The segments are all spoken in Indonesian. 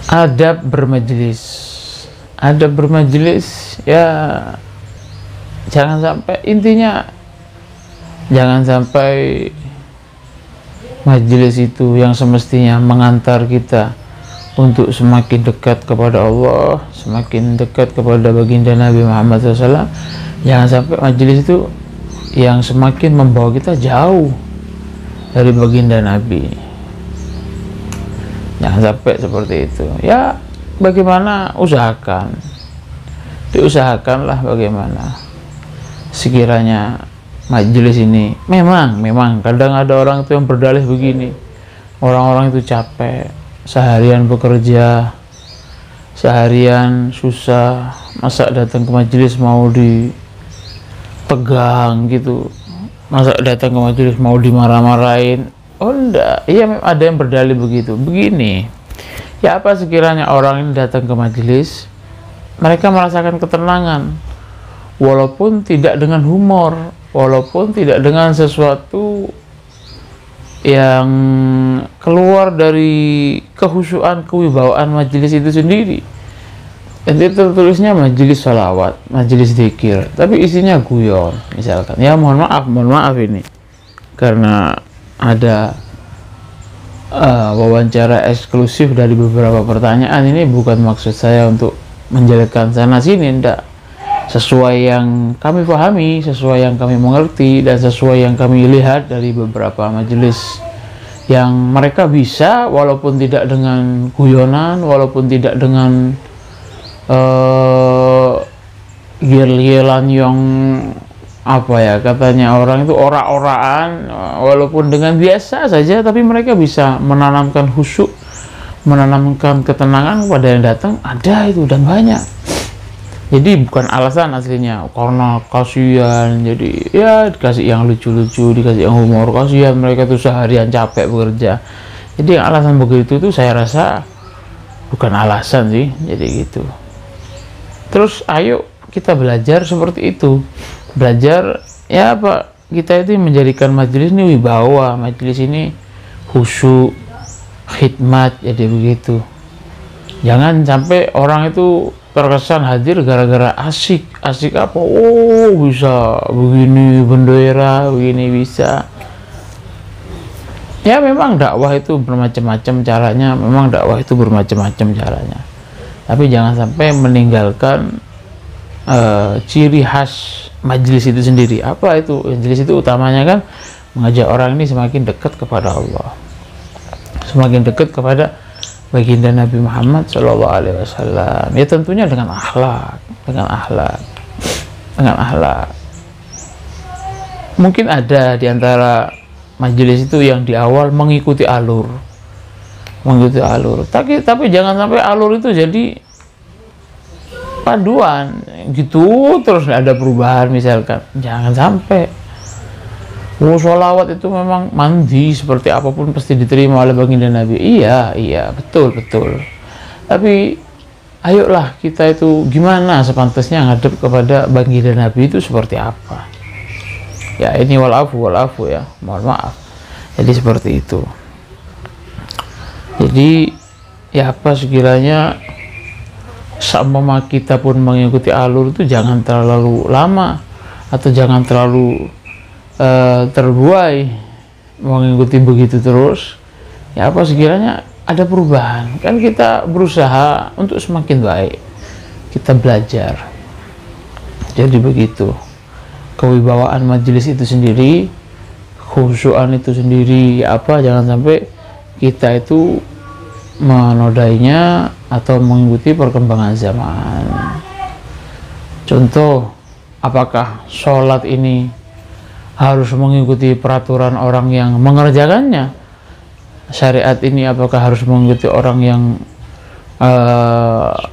Adab bermajelis. Adab bermajelis ya, jangan sampai, intinya jangan sampai majelis itu yang semestinya mengantar kita untuk semakin dekat kepada Allah, semakin dekat kepada baginda Nabi Muhammad SAW, jangan sampai majelis itu yang semakin membawa kita jauh dari baginda Nabi. Jangan sampai seperti itu ya. Bagaimana, diusahakanlah bagaimana sekiranya majelis ini memang kadang ada orang itu yang berdalih begini, orang-orang itu capek, seharian bekerja, seharian susah, masa datang ke majelis mau dipegang gitu, masa datang ke majelis mau dimarah-marahin. Oh enggak, iya ada yang berdalih begitu. Begini, ya apa sekiranya orang ini datang ke majelis, mereka merasakan ketenangan, walaupun tidak dengan humor, walaupun tidak dengan sesuatu yang keluar dari kehusuan, kewibawaan majelis itu sendiri. Nanti tertulisnya majelis sholawat, majelis zikir, tapi isinya guyon misalkan. Ya mohon maaf ini, karena ada wawancara eksklusif dari beberapa pertanyaan. Ini bukan maksud saya untuk menjelekkan sana sini, enggak. Sesuai yang kami pahami, sesuai yang kami mengerti, dan sesuai yang kami lihat dari beberapa majelis yang mereka bisa, walaupun tidak dengan guyonan, walaupun tidak dengan yel-yelan yang apa ya katanya orang itu, ora-oraan, walaupun dengan biasa saja, tapi mereka bisa menanamkan khusyuk, menanamkan ketenangan kepada yang datang. Ada itu dan banyak. Jadi bukan alasan aslinya karena kasihan, jadi ya dikasih yang lucu-lucu, dikasih yang humor, kasihan mereka tuh seharian capek bekerja. Jadi alasan begitu tuh saya rasa bukan alasan sih, jadi gitu. Terus ayo kita belajar seperti itu, belajar ya apa, kita itu menjadikan majelis ini wibawa, majelis ini khusyuk, khidmat, jadi begitu. Jangan sampai orang itu terkesan hadir gara-gara asik apa, oh bisa begini bendera, begini bisa. Ya memang dakwah itu bermacam-macam caranya, tapi jangan sampai meninggalkan ciri khas majelis itu sendiri. Apa itu majelis itu? Utamanya kan mengajak orang ini semakin dekat kepada Allah, semakin dekat kepada baginda Nabi Muhammad SAW. Ya tentunya dengan akhlak. Mungkin ada di antara majelis itu yang di awal mengikuti alur, tapi jangan sampai alur itu jadi paduan gitu terus nggak ada perubahan misalkan. Jangan sampai. Sholawat itu memang mandi seperti apapun pasti diterima oleh baginda Nabi. Iya betul. Tapi ayolah kita itu gimana sepantasnya ngadep kepada baginda Nabi itu seperti apa. Ya ini walafu ya, mohon maaf. Jadi seperti itu. Jadi ya apa sekiranya sama kita pun mengikuti alur itu jangan terlalu lama, atau jangan terlalu terbuai mengikuti begitu terus. Ya apa sekiranya ada perubahan, kan kita berusaha untuk semakin baik, kita belajar. Jadi begitu, kewibawaan majelis itu sendiri, khusyuan itu sendiri, apa jangan sampai kita itu menodainya atau mengikuti perkembangan zaman. Contoh, apakah sholat ini harus mengikuti peraturan orang yang mengerjakannya? Syariat ini apakah harus mengikuti orang yang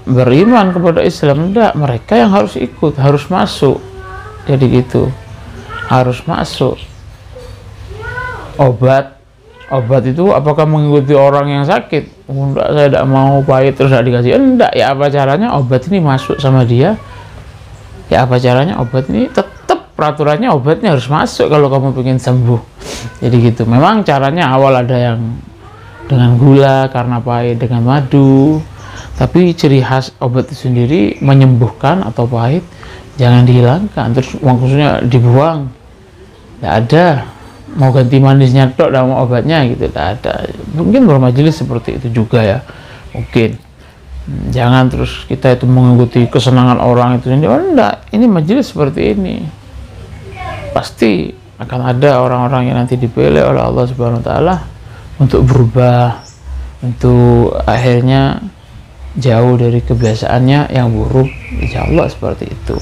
beriman kepada Islam? Tidak, mereka yang harus ikut, harus masuk. Jadi gitu, harus masuk. Obat itu apakah mengikuti orang yang sakit? Enggak, saya tidak mau, pahit terus tidak dikasih. Enggak, ya apa caranya obat ini masuk sama dia? Ya apa caranya obat ini tetap peraturannya, obatnya harus masuk kalau kamu pengen sembuh. Jadi gitu. Memang caranya awal ada yang dengan gula karena pahit, dengan madu, Tapi ciri khas obat itu sendiri menyembuhkan atau pahit jangan dihilangkan, terus uang khususnya dibuang, tidak ada. Mau ganti manisnya tok sama obatnya gitu, tidak ada. Mungkin bermajelis seperti itu juga ya, mungkin. Jangan terus kita itu mengikuti kesenangan orang itu sendiri. Oh enggak, ini majelis seperti ini, pasti akan ada orang-orang yang nanti dipilih oleh Allah Subhanahu Wa Taala untuk berubah, untuk akhirnya jauh dari kebiasaannya yang buruk, insya Allah seperti itu.